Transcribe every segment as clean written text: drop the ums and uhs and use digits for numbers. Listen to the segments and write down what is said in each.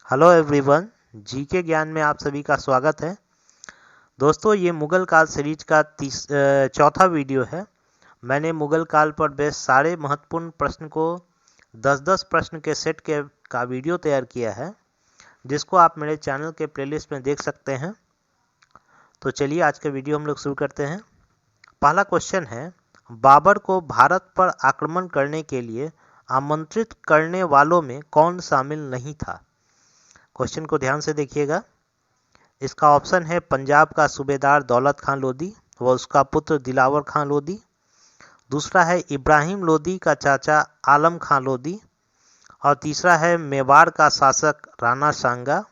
Hello everyone. GK ज्ञान में आप सभी का स्वागत है। दोस्तों, ये मुगल काल सीरीज का चौथा वीडियो है। मैंने मुगल काल पर बेस्ड सारे महत्वपूर्ण प्रश्न को 10-10 प्रश्न के सेट का वीडियो तैयार किया है, जिसको आप मेरे चैनल के प्लेलिस्ट में देख सकते हैं। तो चलिए आज का वीडियो हम लोग शुरू करते हैं। पहला क्वेश्चन है, बाबर को भारत पर आक्रमण करने के लिए आमंत्रित करने वालों में कौन शामिल नहीं था? क्वेश्चन को ध्यान से देखिएगा। इसका ऑप्शन है पंजाब का सूबेदार दौलत खान लोधी व उसका पुत्र दिलावर खान लोधी। दूसरा है इब्राहिम लोधी का चाचा आलम खान लोधी। और तीसरा है मेवाड़ का शासक राणा सांगा।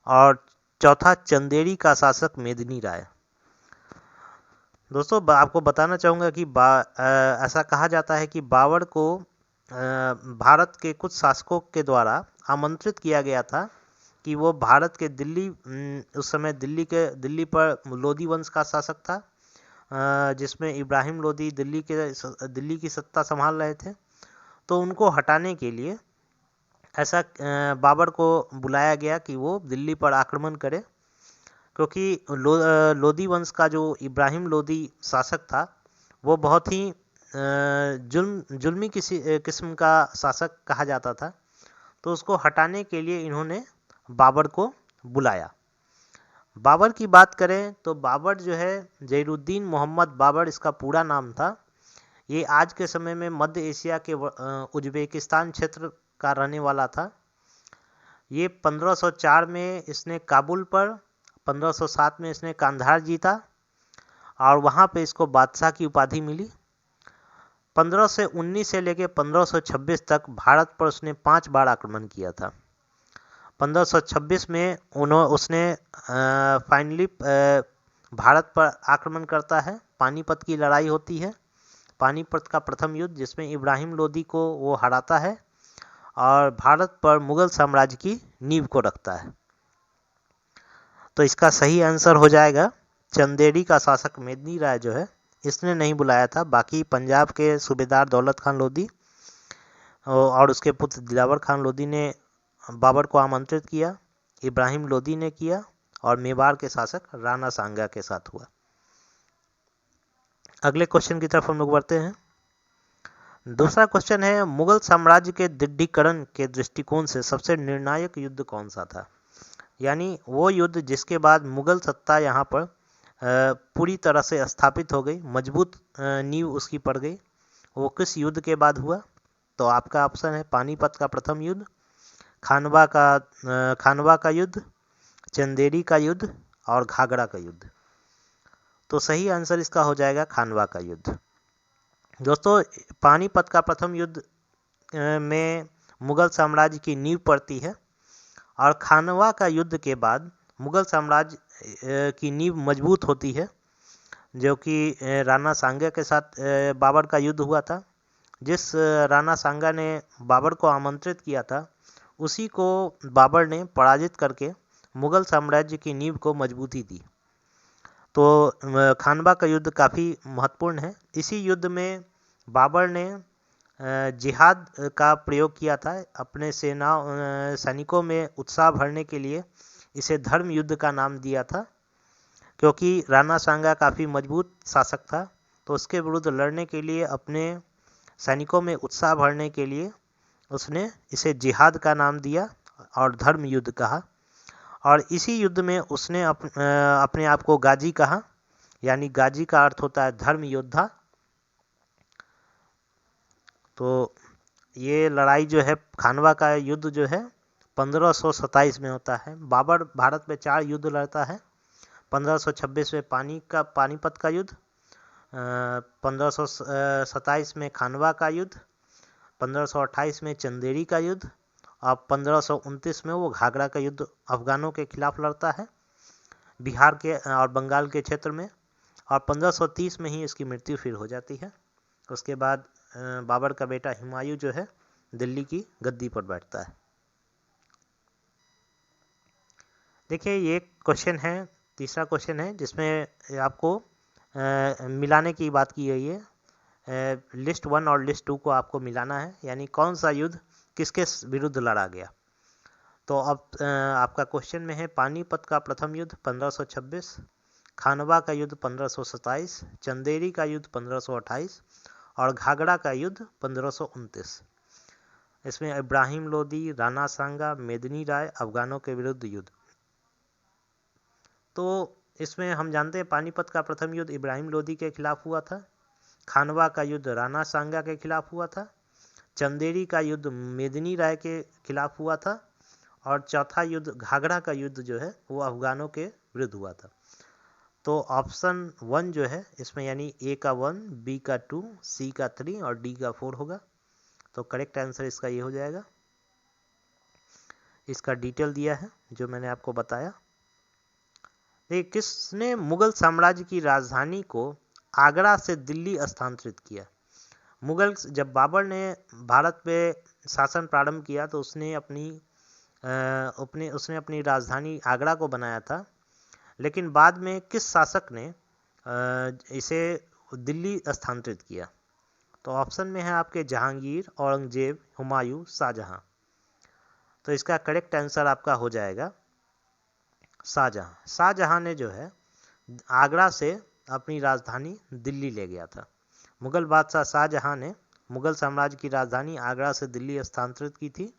और चौथा चंदेरी का शासक मेदिनी राय। दोस्तों, आपको बताना चाहूँगा कि ऐसा कहा जाता है कि बाबर को भारत के कुछ शासकों के द्वारा आमंत्रित किया गया था कि वो भारत के उस समय दिल्ली पर लोधी वंश का शासक था, जिसमें इब्राहिम लोधी दिल्ली की सत्ता संभाल रहे थे। तो उनको हटाने के लिए ऐसा बाबर को बुलाया गया कि वो दिल्ली पर आक्रमण करे, क्योंकि लोधी वंश का जो इब्राहिम लोधी शासक था वो बहुत ही जुल्मी किस्म का शासक कहा जाता था। तो उसको हटाने के लिए इन्होंने बाबर को बुलाया। बाबर की बात करें तो बाबर जो है जैनुद्दीन मोहम्मद बाबर इसका पूरा नाम था। ये आज के समय में मध्य एशिया के उज्बेकिस्तान क्षेत्र का रहने वाला था। ये 1504 में इसने काबुल पर, 1507 में इसने कांधार जीता और वहाँ पे इसको बादशाह की उपाधि मिली। 1519 से लेकर 1526 तक भारत पर उसने 5 बार आक्रमण किया था। 1526 में उसने फाइनली भारत पर आक्रमण करता है। पानीपत की लड़ाई होती है, पानीपत का प्रथम युद्ध, जिसमें इब्राहिम लोधी को वो हराता है और भारत पर मुगल साम्राज्य की नींव को रखता है। तो इसका सही आंसर हो जाएगा चंदेरी का शासक मेदिनी राय जो है, इसने नहीं बुलाया था। बाकी पंजाब के सूबेदार दौलत खान लोधी और उसके पुत्र दिलावर खान लोधी ने बाबर को आमंत्रित किया, इब्राहिम लोधी ने किया और मेवाड़ के शासक राणा सांगा के साथ हुआ। अगले क्वेश्चन की तरफ हम लोग बढ़ते हैं। दूसरा क्वेश्चन है, मुगल साम्राज्य के दृढ़ीकरण के दृष्टिकोण से सबसे निर्णायक युद्ध कौन सा था? यानी वो युद्ध जिसके बाद मुगल सत्ता यहाँ पर पूरी तरह से स्थापित हो गई, मजबूत नींव उसकी पड़ गई। वो किस युद्ध के बाद हुआ? तो आपका ऑप्शन है पानीपत का प्रथम युद्ध, खानवा का युद्ध, चंदेरी का युद्ध और घाघरा का युद्ध। तो सही आंसर इसका हो जाएगा खानवा का युद्ध। दोस्तों, पानीपत का प्रथम युद्ध में मुगल साम्राज्य की नींव पड़ती है और खानवा का युद्ध के बाद मुगल साम्राज्य की नींव मजबूत होती है, जो कि राणा सांगा के साथ बाबर का युद्ध हुआ था। जिस राणा सांगा ने बाबर को आमंत्रित किया था, उसी को बाबर ने पराजित करके मुगल साम्राज्य की नींव को मजबूती दी। तो खानवा का युद्ध काफ़ी महत्वपूर्ण है। इसी युद्ध में बाबर ने जिहाद का प्रयोग किया था। अपने सैनिकों में उत्साह भरने के लिए इसे धर्म युद्ध का नाम दिया था, क्योंकि राणा सांगा काफ़ी मजबूत शासक था। तो उसके विरुद्ध लड़ने के लिए, अपने सैनिकों में उत्साह भरने के लिए उसने इसे जिहाद का नाम दिया और धर्म युद्ध कहा। और इसी युद्ध में उसने अपने आप को गाजी कहा, यानी गाजी का अर्थ होता है धर्म योद्धा। तो ये लड़ाई जो है, खानवा का युद्ध जो है 1527 में होता है। बाबर भारत में 4 युद्ध लड़ता है। 1526 में पानीपत का युद्ध, 1527 में खानवा का युद्ध, 1528 में चंदेरी का युद्ध और 1529 में वो घाघरा का युद्ध अफगानों के खिलाफ लड़ता है, बिहार के और बंगाल के क्षेत्र में। और 1530 में ही इसकी मृत्यु फिर हो जाती है। उसके बाद बाबर का बेटा हुमायूं जो है दिल्ली की गद्दी पर बैठता है। देखिए, ये क्वेश्चन है, तीसरा क्वेश्चन है, जिसमें आपको मिलाने की बात की गई है। लिस्ट 1 और लिस्ट 2 को आपको मिलाना है, यानी कौन सा युद्ध किसके विरुद्ध लड़ा गया। तो अब आपका क्वेश्चन में है पानीपत का प्रथम युद्ध 1526, खानवा का युद्ध 1527, चंदेरी का युद्ध 1528 और घाघरा का युद्ध 1529। इसमें इब्राहिम लोदी, राणा सांगा, मेदिनी राय, अफगानों के विरुद्ध युद्ध। तो इसमें हम जानते हैं पानीपत का प्रथम युद्ध इब्राहिम लोदी के खिलाफ हुआ था, खानवा का युद्ध राणा सांगा के खिलाफ हुआ था, चंदेरी का युद्ध मेदिनी राय के खिलाफ हुआ था और चौथा युद्ध घाघरा का युद्ध जो है वो अफगानों के विरुद्ध हुआ था। तो ऑप्शन 1 जो है इसमें यानी ए का 1, बी का 2, सी का 3 और डी का 4 होगा। तो करेक्ट आंसर इसका ये हो जाएगा। इसका डिटेल दिया है जो मैंने आपको बताया। देखिए, किसने मुगल साम्राज्य की राजधानी को आगरा से दिल्ली स्थानांतरित किया? मुगल जब बाबर ने भारत पे शासन प्रारंभ किया तो उसने अपनी राजधानी आगरा को बनाया था, लेकिन बाद में किस शासक ने इसे दिल्ली स्थानांतरित किया? तो ऑप्शन में है आपके जहांगीर, औरंगजेब, हुमायूं, शाहजहां। तो इसका करेक्ट आंसर आपका हो जाएगा शाहजहां। शाहजहां ने जो है आगरा से अपनी राजधानी दिल्ली ले गया था। मुगल बादशाह शाहजहां ने मुगल साम्राज्य की राजधानी आगरा से दिल्ली स्थानांतरित की थी।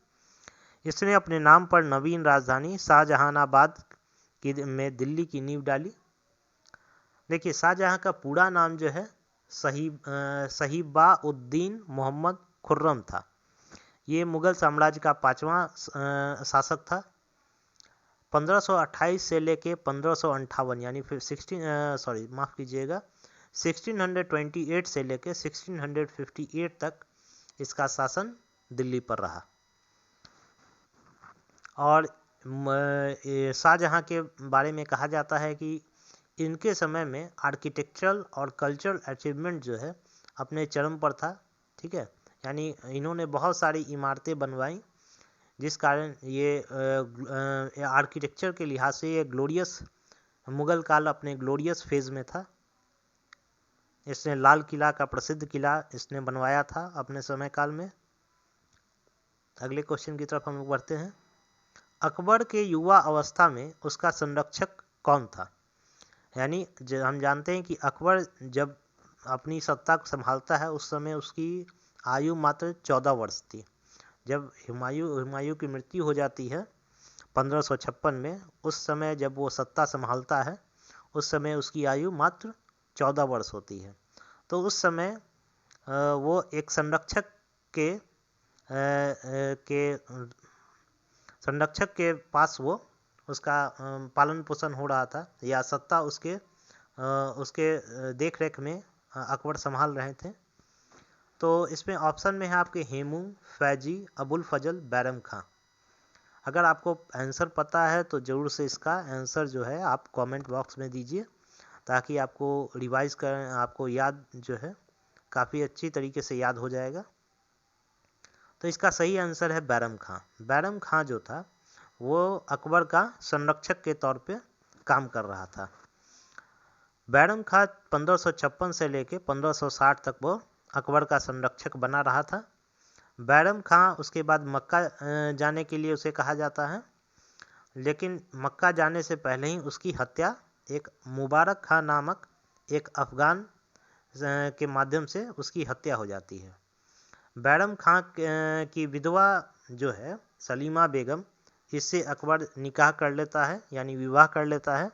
इसने अपने नाम पर नवीन राजधानी शाहजहानाबाद में दिल्ली की नींव डाली। देखिए, शाहजहां का पूरा नाम जो है सहीबाउद्दीन मोहम्मद खुर्रम था। ये मुगल साम्राज्य का 5वां शासक था। 1528 से लेके 1558 यानी फिर 1628 से लेके 1658 तक इसका शासन दिल्ली पर रहा। और शाहजहां के बारे में कहा जाता है कि इनके समय में आर्किटेक्चरल और कल्चरल अचीवमेंट जो है अपने चरम पर था। ठीक है, यानी इन्होंने बहुत सारी इमारतें बनवाई, जिस कारण ये आर्किटेक्चर के लिहाज से ये ग्लोरियस मुगल काल अपने ग्लोरियस फेज में था। इसने लाल किला का प्रसिद्ध किला इसने बनवाया था अपने समय काल में। अगले क्वेश्चन की तरफ हम लोग बढ़ते हैं। अकबर के युवा अवस्था में उसका संरक्षक कौन था? यानी हम जानते हैं कि अकबर जब अपनी सत्ता को संभालता है उस समय उसकी आयु मात्र 14 वर्ष थी। जब हुमायूं की मृत्यु हो जाती है 1556 में, उस समय जब वो सत्ता संभालता है उस समय उसकी आयु मात्र 14 वर्ष होती है। तो उस समय वो एक संरक्षक के पास वो उसका पालन पोषण हो रहा था, या सत्ता उसके देख रेख में अकबर संभाल रहे थे। तो इसमें ऑप्शन में है आपके हेमू, फैजी, अबुल फजल, बैरम खां। अगर आपको आंसर पता है तो ज़रूर से इसका आंसर जो है आप कमेंट बॉक्स में दीजिए, ताकि आपको रिवाइज कर आपको याद जो है काफ़ी अच्छी तरीके से याद हो जाएगा। तो इसका सही आंसर है बैरम खां। बैरम खां जो था वो अकबर का संरक्षक के तौर पे काम कर रहा था। बैरम खां 1556 से लेके 1560 तक वो अकबर का संरक्षक बना रहा था। बैरम खां उसके बाद मक्का जाने के लिए उसे कहा जाता है, लेकिन मक्का जाने से पहले ही उसकी हत्या एक मुबारक खां नामक एक अफगान के माध्यम से उसकी हत्या हो जाती है। बैरम खां की विधवा जो है सलीमा बेगम, इससे अकबर निकाह कर लेता है यानी विवाह कर लेता है,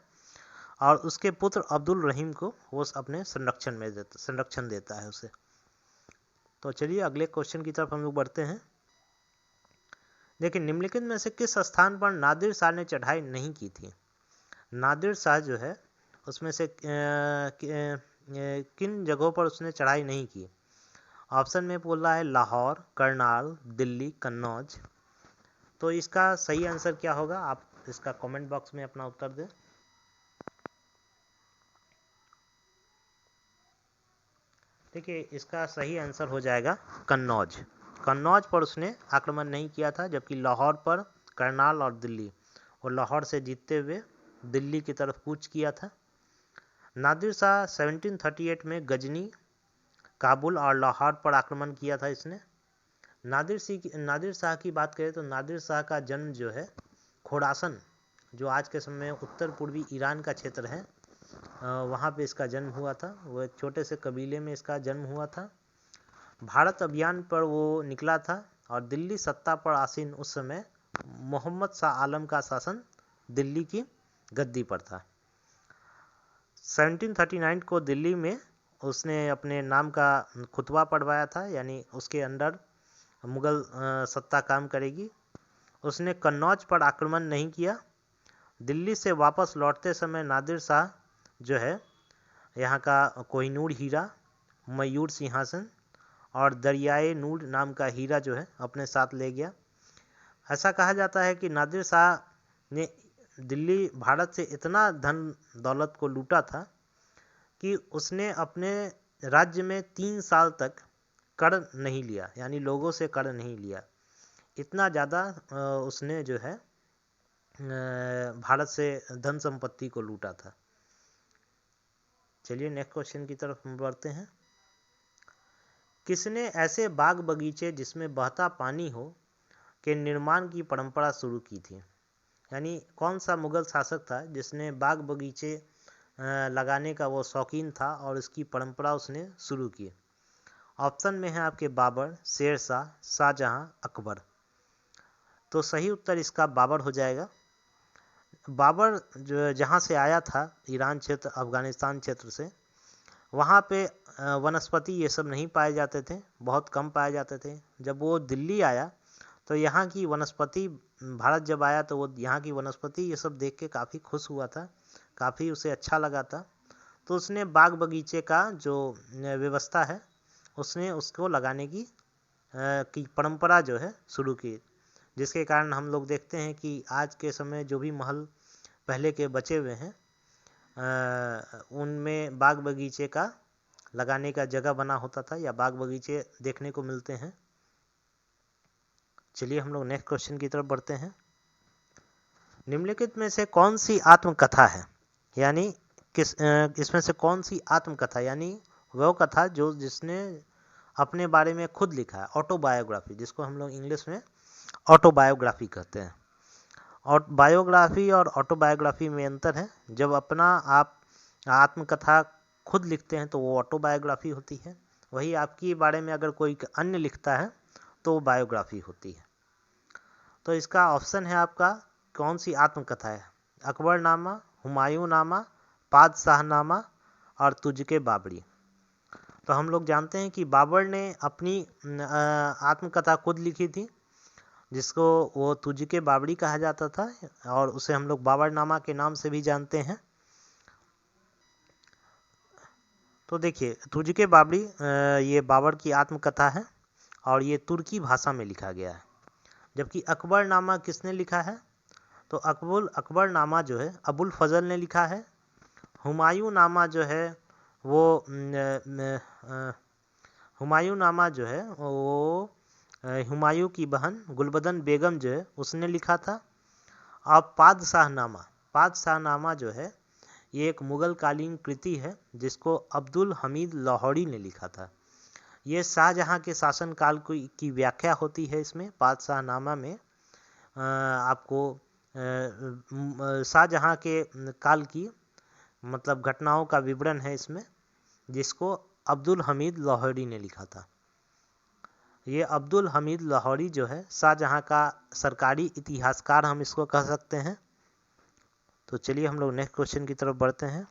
और उसके पुत्र अब्दुल रहीम को वो अपने संरक्षण देता है उसे। तो चलिए अगले क्वेश्चन की तरफ हम लोग बढ़ते हैं। लेकिन निम्नलिखित में से किस स्थान पर नादिर शाह ने चढ़ाई नहीं की थी? नादिर शाह जो है उसमें से किन जगहों पर उसने चढ़ाई नहीं की? ऑप्शन में बोल रहा है लाहौर, करनाल, दिल्ली, कन्नौज। तो इसका सही आंसर क्या होगा? आप इसका कमेंट बॉक्स में अपना उत्तर दें। देखिए, इसका सही आंसर हो जाएगा कन्नौज। कन्नौज पर उसने आक्रमण नहीं किया था, जबकि लाहौर पर, करनाल और दिल्ली, और लाहौर से जीतते हुए दिल्ली की तरफ कूच किया था। नादिर शाह 1738 में गजनी, काबुल और लाहौर पर आक्रमण किया था इसने। नादिर शाह की बात करें तो नादिर शाह का जन्म जो है खोरासन जो आज के समय में उत्तर पूर्वी ईरान का क्षेत्र है, वहाँ पे इसका जन्म हुआ था। वो एक छोटे से कबीले में इसका जन्म हुआ था। भारत अभियान पर वो निकला था और दिल्ली सत्ता पर आसीन उस समय मोहम्मद शाह आलम का शासन दिल्ली की गद्दी पर था। 1739 को दिल्ली में उसने अपने नाम का खुतबा पढ़वाया था, यानी उसके अंडर मुगल सत्ता काम करेगी। उसने कन्नौज पर आक्रमण नहीं किया। दिल्ली से वापस लौटते समय नादिर शाह जो है यहाँ का कोहिनूर हीरा, मयूर सिंहासन और दरियाए नूर नाम का हीरा जो है अपने साथ ले गया। ऐसा कहा जाता है कि नादिर शाह ने दिल्ली भारत से इतना धन दौलत को लूटा था कि उसने अपने राज्य में 3 साल तक कर नहीं लिया, यानी लोगों से कर नहीं लिया। इतना ज़्यादा उसने जो है भारत से धन संपत्ति को लूटा था। चलिए नेक्स्ट क्वेश्चन की तरफ बढ़ते हैं। किसने ऐसे बाग बगीचे जिसमें बहता पानी हो के निर्माण की परंपरा शुरू की थी? यानी कौन सा मुगल शासक था जिसने बाग बगीचे लगाने का वो शौकीन था और इसकी परंपरा उसने शुरू की? ऑप्शन में है आपके बाबर, शेरशाह, शाहजहां, अकबर। तो सही उत्तर इसका बाबर हो जाएगा। बाबर जो जहाँ से आया था, ईरान क्षेत्र, अफगानिस्तान क्षेत्र से, वहाँ पे वनस्पति ये सब नहीं पाए जाते थे, बहुत कम पाए जाते थे। जब वो दिल्ली आया तो यहाँ की वनस्पति, भारत जब आया तो वो यहाँ की वनस्पति ये सब देख के काफ़ी खुश हुआ था, काफ़ी उसे अच्छा लगा था। तो उसने बाग बगीचे का जो व्यवस्था है उसने उसको लगाने की परंपरा जो है शुरू की, जिसके कारण हम लोग देखते हैं कि आज के समय जो भी महल पहले के बचे हुए हैं उनमें बाग बगीचे का लगाने का जगह बना होता था या बाग बगीचे देखने को मिलते हैं। चलिए हम लोग नेक्स्ट क्वेश्चन की तरफ बढ़ते हैं। निम्नलिखित में से कौन सी आत्मकथा है, यानी इसमें से कौन सी आत्मकथा, यानी वह कथा जो जिसने अपने बारे में खुद लिखा है, ऑटोबायोग्राफी, जिसको हम लोग इंग्लिश में ऑटोबायोग्राफी कहते हैं। और बायोग्राफी और ऑटोबायोग्राफी में अंतर है। जब अपना आप आत्मकथा खुद लिखते हैं तो वो ऑटोबायोग्राफी होती है, वही आपके बारे में अगर कोई अन्य लिखता है तो वो बायोग्राफी होती है। तो इसका ऑप्शन है आपका कौन सी आत्मकथा है? अकबरनामा, हुमायूंनामा, पादशाहनामा और तुझके बाबरी। तो हम लोग जानते हैं कि बाबर ने अपनी आत्मकथा खुद लिखी थी, जिसको वो तुझके बाबरी कहा जाता था और उसे हम लोग बाबरनामा के नाम से भी जानते हैं। तो देखिए तुझके बाबरी ये बाबर की आत्मकथा है और ये तुर्की भाषा में लिखा गया है। जबकि अकबरनामा किसने लिखा है? तो अकबरनामा जो है अबुल फजल ने लिखा है। हुमायूंनामा जो है वो हुमायूंनामा जो है वो हुमायूं की बहन गुलबदन बेगम जो है उसने लिखा था। अब पादशाहनामा जो है ये एक मुगल कालीन कृति है जिसको अब्दुल हमीद लाहौरी ने लिखा था। ये शाहजहां के शासनकाल की व्याख्या होती है। इसमें पादशाहनामा में आपको शाहजहां के काल की मतलब घटनाओं का विवरण है इसमें, जिसको अब्दुल हमीद लाहौरी ने लिखा था। ये अब्दुल हमीद लाहौरी जो है शाहजहां का सरकारी इतिहासकार हम इसको कह सकते हैं। तो चलिए हम लोग नेक्स्ट क्वेश्चन की तरफ बढ़ते हैं।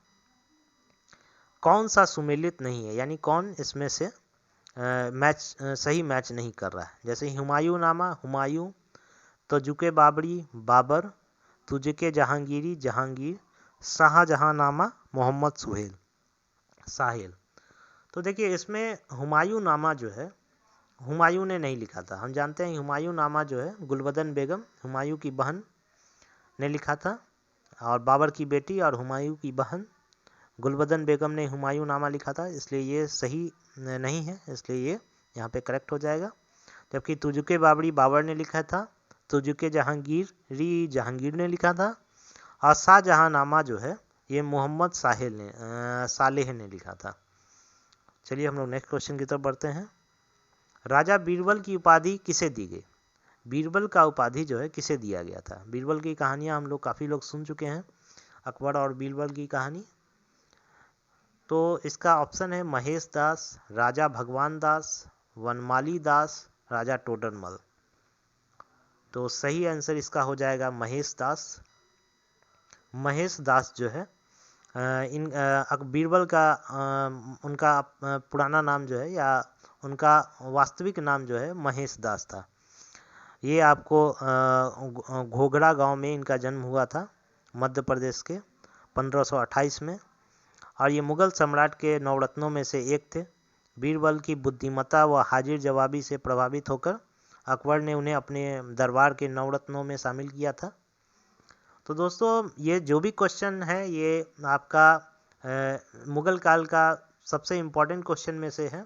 कौन सा सुमेलित नहीं है, यानी कौन इसमें से सही मैच नहीं कर रहा है? जैसे हुमायूंनामा हुमायूं, तुझके बाबरी बाबर, तुझके जहांगीरी जहांगीर, शाहजहांनामा मोहम्मद साहिल। तो देखिए इसमें हुमायूंनामा जो है हुमायूं ने नहीं लिखा था। हम जानते हैं हुमायूंनामा जो है गुलबदन बेगम हुमायूं की बहन ने लिखा था और बाबर की बेटी और हुमायूं की बहन गुलबदन बेगम ने हुमायूंनामा लिखा था, इसलिए ये सही नहीं है, इसलिए ये यहाँ पे करेक्ट हो जाएगा। जबकि तुझके बाबरी बाबर ने लिखा था, तुझके जहांगीर ने लिखा था और शाहजहांनामा जो है ये मोहम्मद सालेह ने लिखा था। चलिए हम लोग नेक्स्ट क्वेश्चन की तरफ बढ़ते हैं। राजा बीरबल की उपाधि किसे दी गई? बीरबल का उपाधि जो है किसे दिया गया था? बीरबल की कहानियाँ हम लोग काफ़ी लोग सुन चुके हैं, अकबर और बीरबल की कहानी। तो इसका ऑप्शन है महेश दास, राजा भगवान दास, वनमाली दास, राजा टोडरमल। तो सही आंसर इसका हो जाएगा महेश दास। महेश दास जो है बीरबल का उनका पुराना नाम जो है या उनका वास्तविक नाम जो है महेश दास था। ये आपको घोघरा गांव में इनका जन्म हुआ था, मध्य प्रदेश के 1528 में। और ये मुगल सम्राट के नवरत्नों में से एक थे। बीरबल की बुद्धिमत्ता व हाजिर जवाबी से प्रभावित होकर अकबर ने उन्हें अपने दरबार के नवरत्नों में शामिल किया था। तो दोस्तों ये जो भी क्वेश्चन है ये आपका मुगल काल का सबसे इम्पोर्टेंट क्वेश्चन में से है,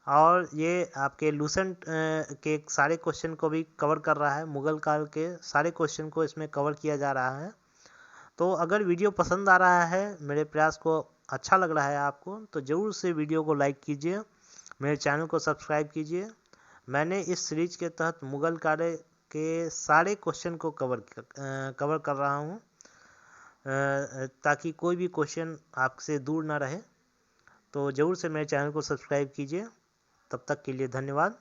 और ये आपके लूसेंट के सारे क्वेश्चन को भी कवर कर रहा है। मुगल काल के सारे क्वेश्चन को इसमें कवर किया जा रहा है। तो अगर वीडियो पसंद आ रहा है, मेरे प्रयास को अच्छा लग रहा है आपको, तो ज़रूर से वीडियो को लाइक कीजिए, मेरे चैनल को सब्सक्राइब कीजिए। मैंने इस सीरीज के तहत मुगल काल के सारे क्वेश्चन को कवर कर रहा हूँ, ताकि कोई भी क्वेश्चन आपसे दूर ना रहे। तो ज़रूर से मेरे चैनल को सब्सक्राइब कीजिए। तब तक के लिए धन्यवाद।